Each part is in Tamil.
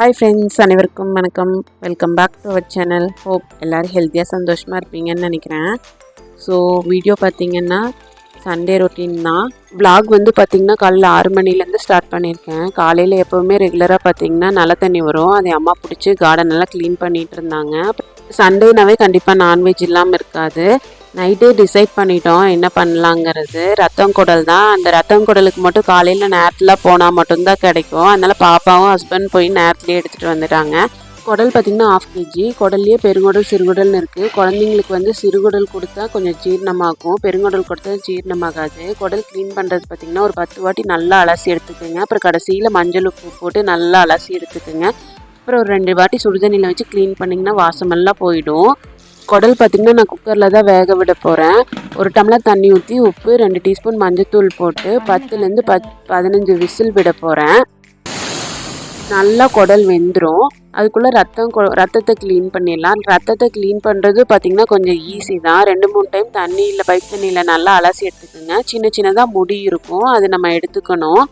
ஹாய் ஃப்ரெண்ட்ஸ், அனைவருக்கும் வணக்கம். Welcome back to our channel. Hope எல்லோரும் ஹெல்த்தியாக சந்தோஷமாக இருப்பீங்கன்னு நினைக்கிறேன். ஸோ வீடியோ பார்த்திங்கன்னா சண்டே ரொட்டீன் தான். விலாக் பார்த்திங்கன்னா காலையில் 6 மணிலேருந்து ஸ்டார்ட் பண்ணியிருக்கேன். காலையில் எப்போவுமே ரெகுலராக பார்த்திங்கன்னா நல்ல தண்ணி வரும், அதை அம்மா பிடிச்சி கார்டனெல்லாம் க்ளீன் பண்ணிகிட்டு இருந்தாங்க. சண்டேனாவே கண்டிப்பாக நான்வெஜ் இல்லாமல் இருக்காது. நைட்டே டிசைட் பண்ணிட்டோம் என்ன பண்ணலாங்கிறது. ரத்தம் குடல் தான். அந்த ரத்தம் குடலுக்கு மட்டும் காலையில் நேரத்தில் போனால் மட்டும்தான் கிடைக்கும். அதனால் பாப்பாவும் ஹஸ்பண்ட் போய் நேரத்துலேயே எடுத்துகிட்டு வந்துட்டாங்க. குடல் பார்த்திங்கன்னா 1/2 kg. குடல்லையே பெருங்குடல் சிறுகுடல்னு இருக்குது. குழந்தைங்களுக்கு சிறுகுடல் கொடுத்தா கொஞ்சம் ஜீரணமாகும், பெருங்குடல் கொடுத்தா ஜீரணமாகாது. குடல் க்ளீன் பண்ணுறது பார்த்திங்கன்னா ஒரு 10 வாட்டி நல்லா அலசி எடுத்துக்கோங்க. அப்புறம் கடைசியில் மஞ்சள் உப்பு போட்டு நல்லா அலசி எடுத்துக்கோங்க. அப்புறம் ஒரு 2 வாட்டி சுடுதண்ணியில் வச்சு க்ளீன் பண்ணிங்கன்னா வாசமெல்லாம் போயிடும். குடல் பார்த்திங்கன்னா நான் குக்கரில் தான் வேக விட போகிறேன். ஒரு டம்ளர் தண்ணி ஊற்றி உப்பு 2 டீஸ்பூன் மஞ்சத்தூள் போட்டு 10லேருந்து 15 விசில் விட போகிறேன். நல்லா குடல் வெந்துடும். அதுக்குள்ளே ரத்தத்தை க்ளீன் பண்ணிடலாம். ரத்தத்தை க்ளீன் பண்ணுறது பார்த்திங்கன்னா கொஞ்சம் ஈஸி தான். 2-3 டைம் தண்ணியில் பைப் தண்ணியில் நல்லா அலசி எடுத்துக்கோங்க. சின்ன சின்னதாக முடி இருக்கும், அது நம்ம எடுத்துக்கணும்.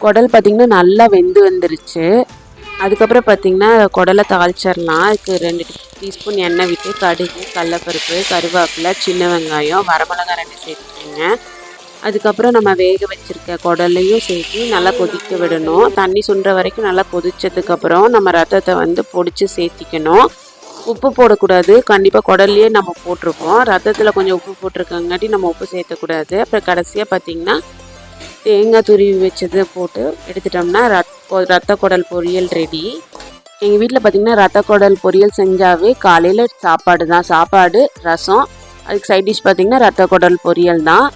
குடல் பார்த்திங்கன்னா நல்லா வெந்து வந்துருச்சு. அதுக்கப்புறம் பார்த்திங்கன்னா குடலை தாளிச்சிடலாம். அதுக்கு 2 டீஸ்பூன் எண்ணெய் விட்டு கடுகு, கடலப்பருப்பு, கருவேப்பிலை, சின்ன வெங்காயம், வரமிளகாய் 2 சேர்த்துக்கோங்க. அதுக்கப்புறம் நம்ம வேக வச்சுருக்க குடலையும் சேர்த்து நல்லா கொதிக்க விடணும். தண்ணி சுண்டுற வரைக்கும் நல்லா கொதிச்சதுக்கப்புறம் நம்ம ரத்தத்தை பொடிச்சு சேர்த்திக்கணும். உப்பு போடக்கூடாது, கண்டிப்பாக குடல்லையே நம்ம போட்டிருப்போம். ரத்தத்தில் கொஞ்சம் உப்பு போட்டிருக்கங்காட்டி நம்ம உப்பு சேர்த்தக்கூடாது. அப்புறம் கடைசியாக பார்த்திங்கன்னா தேங்காய் துருவி வச்சதை போட்டு எடுத்துட்டோம்னா ரத்த குடல் பொரியல் ரெடி. எங்கள் வீட்டில் பார்த்திங்கன்னா ரத்த குடல் பொரியல் செஞ்சாவே காலையில் சாப்பாடு தான். சாப்பாடு, ரசம், அதுக்கு சைட் டிஷ் பார்த்திங்கன்னா ரத்த குடல் பொரியல் தான்.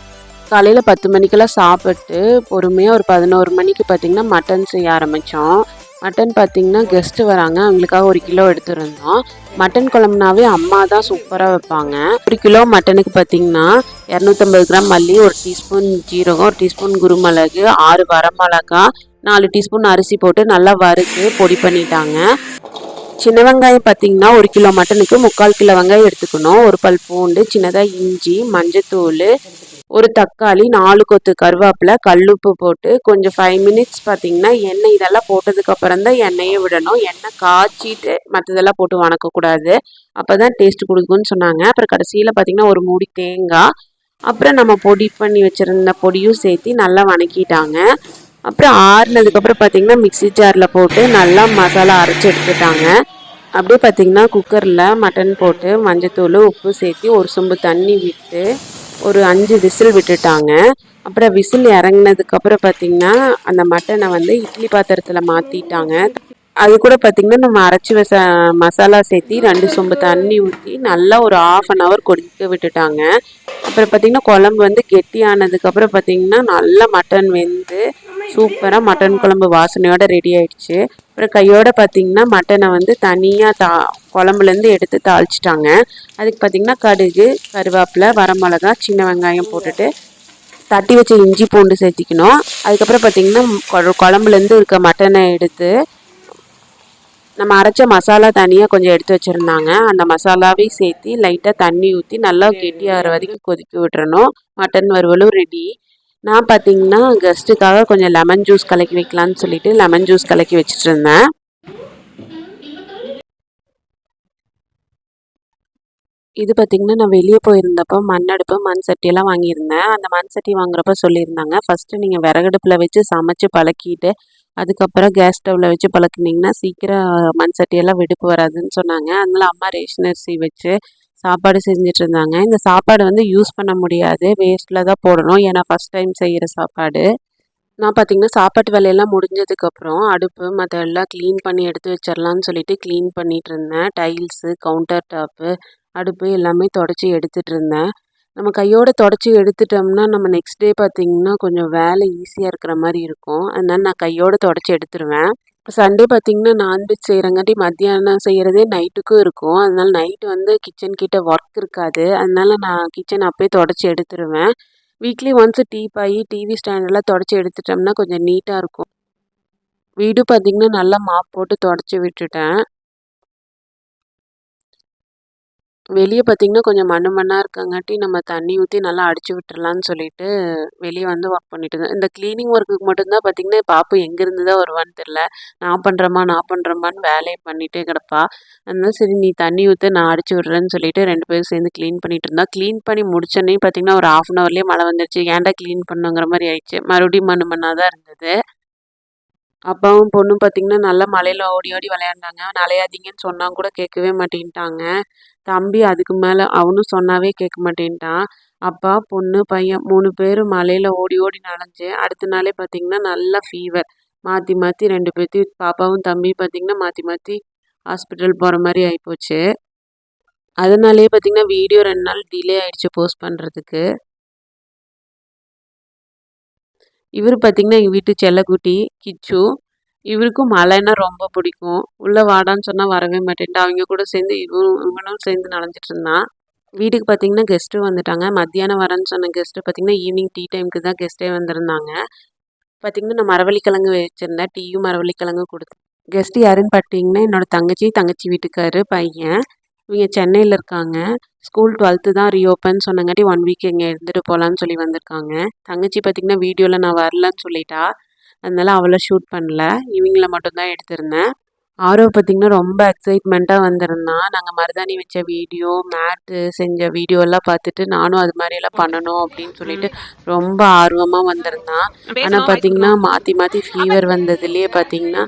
காலையில் 10 மணிக்கெல்லாம் சாப்பிட்டு பொறுமையாக ஒரு 11 மணிக்கு பார்த்திங்கன்னா மட்டன் செய்ய ஆரம்பித்தோம். மட்டன் பார்த்திங்கன்னா கெஸ்ட்டு வராங்க, அவங்களுக்காக 1 கிலோ எடுத்துருந்தோம். மட்டன் குழம்புனாவே அம்மா தான் சூப்பராக வைப்பாங்க. 1 கிலோ மட்டனுக்கு பார்த்திங்கன்னா 250 கிராம் மல்லி, 1 டீஸ்பூன் ஜீரகம், 1 டீஸ்பூன் குருமிளகு, 6 வரமிளகா, 4 டீஸ்பூன் அரிசி போட்டு நல்லா வறுத்து பொடி பண்ணிட்டாங்க. சின்ன வெங்காயம் பார்த்திங்கன்னா 1 கிலோ மட்டனுக்கு 3/4 கிலோ வெங்காயம் எடுத்துக்கணும். 1 பல் பூண்டு, சின்னதாக இஞ்சி, மஞ்சத்தூள், 1 தக்காளி, 4 கொத்து கருவேப்பிலை, கல்லுப்பு போட்டு கொஞ்சம் 5 மினிட்ஸ் பார்த்திங்கன்னா எண்ணெய் இதெல்லாம் போட்டதுக்கப்புறம் தான் எண்ணெயே விடணும். எண்ணெய் காய்ச்சிட்டு மற்றதெல்லாம் போட்டு வணக்கக்கூடாது, அப்போ தான் டேஸ்ட்டு கொடுக்குன்னு சொன்னாங்க. அப்புறம் கடைசியில் பார்த்திங்கன்னா 1 மூடி தேங்காய், அப்புறம் நம்ம பொடி பண்ணி வச்சுருந்த பொடியும் சேர்த்து நல்லா வணக்கிட்டாங்க. அப்புறம் ஆறுனதுக்கப்புறம் பார்த்திங்கன்னா மிக்ஸி ஜாரில் போட்டு நல்லா மசாலா அரைச்சி எடுத்துட்டாங்க. அப்படியே பார்த்திங்கன்னா குக்கரில் மட்டன் போட்டு மஞ்சத்தூள், உப்பு சேர்த்து 1 சொம்பு தண்ணி விட்டு ஒரு 5 விசில் விட்டுட்டாங்க. அப்புறம் விசில் இறங்கினதுக்கப்புறம் பார்த்திங்கன்னா அந்த மட்டனை இட்லி பாத்திரத்தில் மாற்றிட்டாங்க. அது கூட பார்த்திங்கன்னா நம்ம அரைச்சி வச்ச மசாலா சேர்த்து 2 சொம்பு தண்ணி ஊற்றி நல்லா ஒரு 1/2 hour கொதிக்க விட்டுட்டாங்க. அப்புறம் பார்த்திங்கன்னா குழம்பு கெட்டியானதுக்கப்புறம் பார்த்திங்கன்னா நல்லா மட்டன் வெந்து சூப்பராக மட்டன் குழம்பு வாசனையோடு ரெடி ஆகிடுச்சு. அப்புறம் கையோடு பார்த்திங்கன்னா மட்டனை தனியாக குழம்புலேருந்து எடுத்து தாளிச்சிட்டாங்க. அதுக்கு பார்த்திங்கன்னா கடுகு, கருவேப்பிலை, வரமிளகா, சின்ன வெங்காயம் போட்டுட்டு தட்டி வச்ச இஞ்சி பூண்டு சேர்த்திக்கணும். அதுக்கப்புறம் பார்த்திங்கன்னா குழம்புலேருந்து இருக்க மட்டனை எடுத்து நம்ம அரைச்ச மசாலா தனியாக கொஞ்சம் எடுத்து வச்சுருந்தாங்க. அந்த மசாலாவையும் சேர்த்து லைட்டாக தண்ணி ஊற்றி நல்லா கெட்டியாகிற வரைக்கும் கொதிக்க விட்டுறணும். மட்டன் வறுவலும் ரெடி. நான் பார்த்திங்கன்னா கெஸ்ட்டுக்காக கொஞ்சம் லெமன் ஜூஸ் கலக்கி வைக்கலான்னு சொல்லிட்டு லெமன் ஜூஸ் கலக்கி வச்சுட்டு இருந்தேன். இது பார்த்திங்கன்னா நான் வெளியே போயிருந்தப்போ மண்ணடுப்பு, மண் சட்டியெல்லாம் வாங்கியிருந்தேன். அந்த மண் சட்டி வாங்குறப்ப சொல்லியிருந்தாங்க, ஃபஸ்ட்டு நீங்கள் விறகடுப்பில் வச்சு சமைச்சு பழக்கிட்டு அதுக்கப்புறம் கேஸ் ஸ்டவ்வில் வச்சு பழக்கினீங்கன்னா சீக்கிரம் மண் சட்டியெல்லாம் வெடிப்பு வராதுன்னு சொன்னாங்க. அதனால அம்மா ரேஷன் அரிசி வச்சு சாப்பாடு செஞ்சுட்டு இருந்தாங்க. இந்த சாப்பாடு யூஸ் பண்ண முடியாது, வேஸ்ட்டில் தான் போடணும், ஏன்னா ஃபஸ்ட் டைம் செய்கிற சாப்பாடு. நான் பார்த்திங்கன்னா சாப்பாட்டு வேலையெல்லாம் முடிஞ்சதுக்கப்புறம் அடுப்பு மற்ற எல்லாம் க்ளீன் பண்ணி எடுத்து வச்சிடலான்னு சொல்லிட்டு க்ளீன் பண்ணிகிட்டு இருந்தேன். டைல்ஸு, கவுண்டர் டாப்பு, அடுப்பு எல்லாமே தொடச்சி எடுத்துகிட்டு இருந்தேன். நம்ம கையோடு தொடச்சி எடுத்துட்டோம்னா நம்ம நெக்ஸ்ட் டே பார்த்திங்கன்னா கொஞ்சம் வேலை ஈஸியாக இருக்கிற மாதிரி இருக்கும். அதனால் நான் கையோடு தொடச்சி எடுத்துருவேன். சண்டே பார்த்திங்கன்னா நான்வெஜ் செய்கிறங்காட்டி மத்தியானம் செய்கிறதே நைட்டுக்கும் இருக்கும். அதனால் நைட்டு கிச்சன் கிட்ட ஒர்க் இருக்காது. அதனால் நான் கிச்சன் அப்போயே தொடச்சி எடுத்துருவேன். வீக்லி ஒன்ஸு டீப்பாயி, டிவி ஸ்டாண்டெல்லாம் தொடச்சி எடுத்துட்டோம்னா கொஞ்சம் நீட்டாக இருக்கும். வீடு பார்த்திங்கன்னா நல்லா மாப் போட்டு தொடச்சி விட்டுட்டேன். வெளியே பார்த்திங்கன்னா கொஞ்சம் மண்ணாக இருக்கங்காட்டி நம்ம தண்ணி ஊற்றி நல்லா அடித்து விட்டுறலான்னு சொல்லிட்டு வெளியே வந்து ஒர்க் பண்ணிட்டு இருந்தேன். இந்த க்ளீனிங் ஒர்க்குக்கு மட்டும்தான் பார்த்திங்கன்னா பாப்பு எங்கேருந்து தான் வருவான்னு தெரில. நான் பண்ணுறேம்மான்னு வேலையை பண்ணிகிட்டே கிடப்பா. அதனால சரி நீ தண்ணி ஊற்று நான் அடித்து விட்றேன்னு சொல்லிட்டு 2 பேரும் சேர்ந்து க்ளீன் பண்ணிட்டு இருந்தோம். க்ளீன் பண்ணி முடிச்சோன்னே பார்த்திங்கன்னா ஒரு 1/2 ஹவர்லேயே மழை வந்துருச்சு. ஏன்டா க்ளீன் பண்ணுங்கிற மாதிரி ஆயிடுச்சு. மறுபடியும் மண்ணாக தான் இருந்தது. அப்பாவும் பொண்ணும் பார்த்திங்கன்னா நல்லா மழையில் ஓடி ஓடி விளையாண்டாங்க. நனையாதீங்கன்னு சொன்னா கூட கேட்கவே மாட்டேன்ட்டாங்க. தம்பி அதுக்கு மேலே அவனும் சொன்னாவே கேட்க மாட்டேன்ட்டான். அப்பா, பொண்ணு, பையன் 3 பேரும் மழையில் ஓடி ஓடி நனைஞ்சு அடுத்த நாளே பார்த்திங்கன்னா நல்லா ஃபீவர். மாற்றி மாற்றி 2 பேர்த்தையும் பாப்பாவும் தம்பியும் பார்த்திங்கன்னா மாற்றி மாற்றி ஹாஸ்பிட்டல் போகிற மாதிரி ஆகிப்போச்சு. அதனாலேயே பார்த்திங்கன்னா வீடியோ 2 நாள் டிலே ஆகிடுச்சு போஸ்ட் பண்ணுறதுக்கு. இவர் பார்த்திங்கன்னா எங்கள் வீட்டு செல்லக்குட்டி கிச்சு. இவருக்கும் மழைன்னா ரொம்ப பிடிக்கும். உள்ளே வாடான்னு சொன்னால் வரவே மாட்டேன்ட்டு அவங்க கூட சேர்ந்து இவனும் சேர்ந்து நனைஞ்சிட்டு இருந்தான். வீட்டுக்கு பார்த்திங்கன்னா கெஸ்ட்டும் வந்துட்டாங்க. மத்தியானம் வரேன்னு சொன்ன கெஸ்ட்டு பார்த்திங்கன்னா ஈவினிங் டீ டைமுக்கு தான் கெஸ்ட்டே வந்திருந்தாங்க. பார்த்திங்கன்னா நான் மரவள்ளிக்கிழங்கு வச்சுருந்தேன். டீயும் மரவள்ளிக்கிழங்கும் கொடுத்தேன். கெஸ்ட்டு யாருன்னு பார்த்தீங்கன்னா என்னோடய தங்கச்சி வீட்டுக்காரு பையன். இவங்க சென்னையில் இருக்காங்க. ஸ்கூல் 12th தான் ரீஓப்பன் சொன்னங்காட்டி 1 வீக் இங்கே இருந்துட்டு போகலான்னு சொல்லி வந்திருக்காங்க. தங்கச்சி பார்த்திங்கன்னா வீடியோவில் நான் வரலன்னு சொல்லிட்டா. அதனால அவளை ஷூட் பண்ணல. இவங்கள மட்டும்தான் எடுத்திருந்தேன். ஆரவ் பார்த்திங்கன்னா ரொம்ப எக்ஸைட்மெண்ட்டாக வந்திருந்தான். நாங்கள் மருதாணி வச்ச வீடியோ, மேட்டு செஞ்ச வீடியோலாம் பார்த்துட்டு நானும் அது மாதிரியெல்லாம் பண்ணணும் அப்படின்னு சொல்லிட்டு ரொம்ப ஆர்வமாக வந்திருந்தான். ஆனால் பார்த்திங்கன்னா மாற்றி மாற்றி ஃபீவர் வந்ததுலேயே பார்த்திங்கன்னா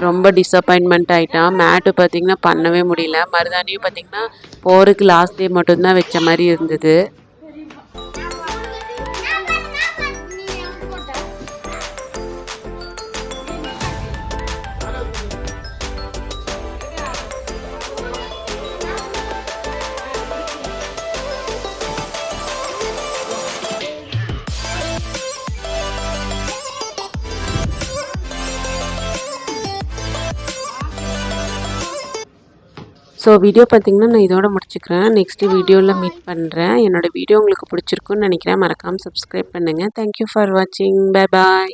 ரொம்ப டிசப்பாயின்மெண்ட் ஆகிட்டான். மேட்டு பார்த்திங்கன்னா பண்ணவே முடியல. மருதாணியும் பார்த்திங்கன்னா போகிறதுக்கு லாஸ்ட் டே மட்டும்தான் வச்ச மாதிரி இருந்தது. ஸோ வீடியோ பார்த்திங்கன்னா நான் இதோட முடிச்சுக்கிறேன். நெக்ஸ்ட்டு வீடியோவில் மீட் பண்ணுறேன். என்னோடய வீடியோ உங்களுக்கு பிடிச்சிருக்குன்னு நினைக்கிறேன். மறக்காமல் சப்ஸ்கிரைப் பண்ணுங்கள். தேங்க்யூ ஃபார் வாட்சிங். Bye bye.